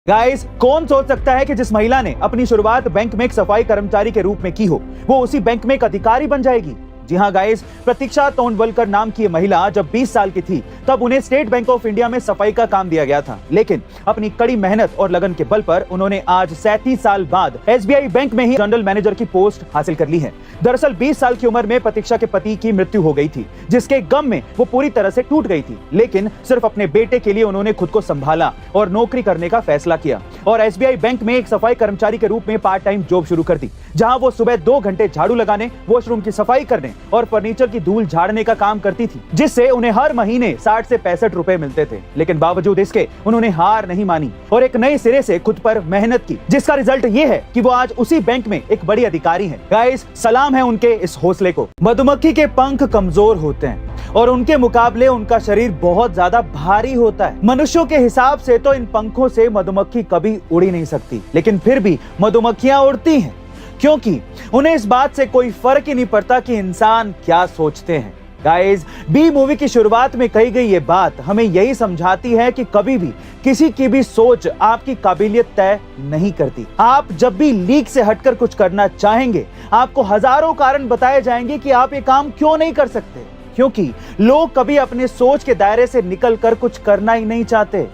Guys, कौन सोच सकता है कि जिस महिला ने अपनी शुरुआत बैंक में एक सफाई कर्मचारी के रूप में की हो, वो उसी बैंक में एक अधिकारी बन जाएगी। जी हाँ गाइस, प्रतीक्षा तोंडवलकर नाम की महिला जब 20 साल की थी तब उन्हें स्टेट बैंक ऑफ इंडिया में सफाई का काम दिया गया था, लेकिन अपनी कड़ी मेहनत और लगन के बल पर उन्होंने आज 37 साल बाद SBI बैंक में ही जनरल मैनेजर की पोस्ट हासिल कर ली है। दरअसल 20 साल की उम्र में प्रतीक्षा के पति की मृत्यु हो गई थी, जिसके गम में वो पूरी तरह से टूट गई थी, लेकिन सिर्फ अपने बेटे के लिए उन्होंने खुद को संभाला और नौकरी करने का फैसला किया और SBI बैंक में एक सफाई कर्मचारी के रूप में पार्ट टाइम जॉब शुरू कर दी, जहां वो सुबह 2 घंटे झाड़ू लगाने, वॉशरूम की सफाई करने और फर्नीचर की धूल झाड़ने का काम करती थी, जिससे उन्हें हर महीने 60 से 65 रुपए मिलते थे। लेकिन बावजूद इसके उन्होंने हार नहीं मानी और एक नए सिरे से खुद पर मेहनत की, जिसका रिजल्ट ये है कि वो आज उसी बैंक में एक बड़ी अधिकारी हैं। गाइस, सलाम है उनके इस हौसले को। मधुमक्खी के पंख कमजोर होते हैं और उनके मुकाबले उनका शरीर बहुत ज्यादा भारी होता है। मनुष्यों के हिसाब से तो इन पंखों से मधुमक्खी कभी उड़ ही नहीं सकती, लेकिन फिर भी मधुमक्खियां उड़ती हैं, क्योंकि उन्हें इस बात से कोई फर्क ही नहीं पड़ता कि इंसान क्या सोचते हैं। गाइस, बी मूवी की शुरुआत में कही गई ये बात हमें यही समझाती है कि कभी भी किसी की भी सोच आपकी काबिलियत तय नहीं करती। आप जब भी लीक से हटकर कुछ करना चाहेंगे, आपको हजारों कारण बताए जाएंगे कि आप ये काम क्यों नहीं कर सकते, क्योंकि लोग कभी अपने सोच के दायरे से निकलकर कुछ करना ही नहीं चाहते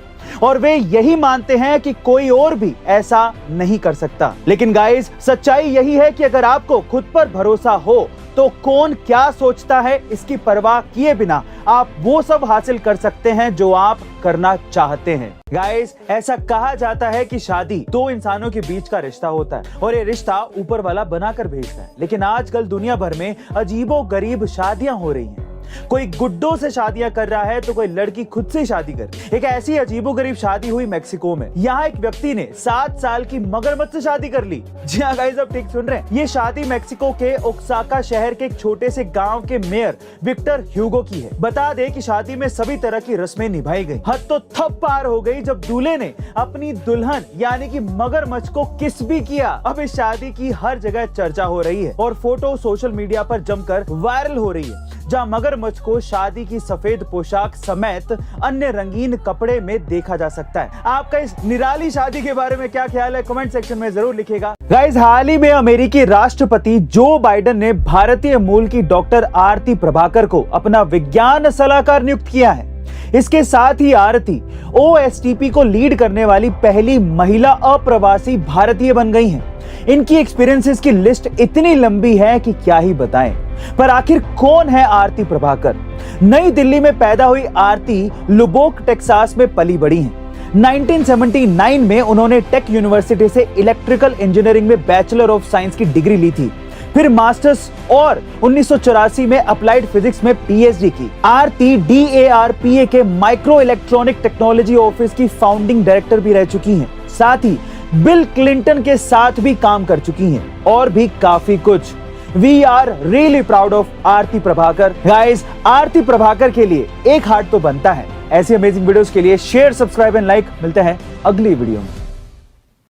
और वे यही मानते हैं कि कोई और भी ऐसा नहीं कर सकता। लेकिन गाइस, सच्चाई यही है कि अगर आपको खुद पर भरोसा हो तो कौन क्या सोचता है इसकी परवाह किए बिना आप वो सब हासिल कर सकते हैं जो आप करना चाहते हैं। गाइस, ऐसा कहा जाता है कि शादी 2 इंसानों के बीच का रिश्ता होता है और ये रिश्ता ऊपर वाला बनाकर भेजता है, लेकिन आजकल दुनिया भर में अजीबोगरीब शादियां हो रही हैं। कोई गुड्डों से शादियां कर रहा है तो कोई लड़की खुद से शादी कर रही है। एक ऐसी अजीबोगरीब शादी हुई मेक्सिको में। यहाँ एक व्यक्ति ने 7 साल की मगरमच्छ से शादी कर ली। जी हाँ गाइस, आप ठीक सुन रहे हैं। ये शादी मेक्सिको के ओक्साका शहर के एक छोटे से गांव के मेयर विक्टर ह्यूगो की है। बता दे कि शादी में सभी तरह की रस्में निभाई गई। हद तो तब पार हो गई जब दूल्हे ने अपनी दुल्हन यानी कि मगरमच्छ को किस भी किया। अब इस शादी की हर जगह चर्चा हो रही है और फोटो सोशल मीडिया पर जमकर वायरल हो रही है, जहां मगरमच्छ को शादी की सफेद पोशाक समेत अन्य रंगीन कपड़े में देखा जा सकता है। आपका इस निराली शादी के बारे में क्या ख्याल है, कमेंट सेक्शन में जरूर लिखिएगा। गाइस, हाल ही में अमेरिकी राष्ट्रपति जो बाइडेन ने भारतीय मूल की डॉक्टर आरती प्रभाकर को अपना विज्ञान सलाहकार नियुक्त किया है। इसके साथ ही आरती OSTP को लीड करने वाली पहली महिला अप्रवासी भारतीय बन गई हैं। इनकी एक्सपीरियंसेस की लिस्ट इतनी लंबी है कि क्या ही बताएं। पर आखिर कौन है आरती प्रभाकर? नई दिल्ली में पैदा हुई आरती लुबोक टेक्सास में पली बड़ी हैं। 1979 में उन्होंने टेक यूनिवर्सिटी से इलेक्ट्रिकल इंजीनियरिंग में बैचलर ऑफ साइंस की डिग्री ली थी, फिर मास्टर्स और 1984 में अप्लाइड फिजिक्स में PhD की। आरती DARPA के माइक्रो इलेक्ट्रॉनिक टेक्नोलॉजी ऑफिस की फाउंडिंग डायरेक्टर भी रह चुकी हैं। साथ ही बिल क्लिंटन के साथ भी काम कर चुकी हैं और भी काफी कुछ। We are really proud of Aarti Prabhakar. Guys, Aarti Prabhakar के लिए एक हार्ट तो बनता है। ऐसी अमेजिंग वीडियोस के लिए शेयर, सब्सक्राइब एंड लाइक। मिलते हैं अगली वीडियो में।